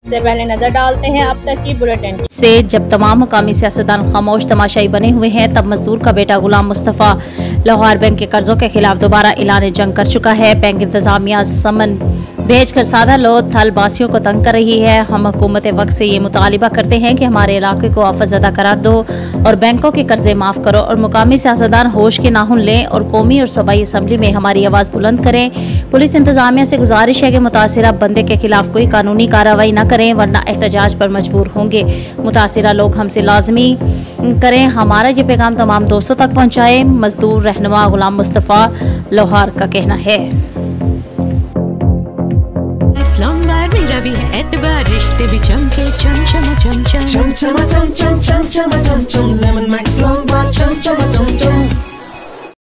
सबसे पहले नजर डालते हैं अब तक की बुलेटिन से। जब तमाम मुकामी सियासतदान खामोश तमाशाई बने हुए हैं, तब मजदूर का बेटा गुलाम मुस्तफा लाहौर बैंक के कर्जों के खिलाफ दोबारा ऐलान जंग कर चुका है। बैंक इंतजामिया समन भेजकर सादा लोग थलबासियों को तंग कर रही है। हम हुकूमत वक्त से ये मुतालिबा करते हैं कि हमारे इलाके को आफतज़दा करार दो और बैंकों के कर्जे माफ करो और मुकामी सियासतदान होश के नाखून लें और कौमी और सूबाई असम्बली में हमारी आवाज़ बुलंद करें। पुलिस इंतजामिया से गुजारिश है कि मुतासिरा बंदे के खिलाफ कोई कानूनी कार्रवाई न करें, वरना एहतजाज पर मजबूर होंगे। मुतासिरा लोग हमसे लाजमी करें हमारा ये पैगाम तमाम दोस्तों तक पहुँचाए। मजदूर रहनुमा गुलाम मुस्तफा लाहौर का कहना है। मेरा भी है एतबार, रिश्ते भी चमके चम चम चम चम चम चम चम चम चम चम चम लेमन मैक्स लॉन्ग बार चम चम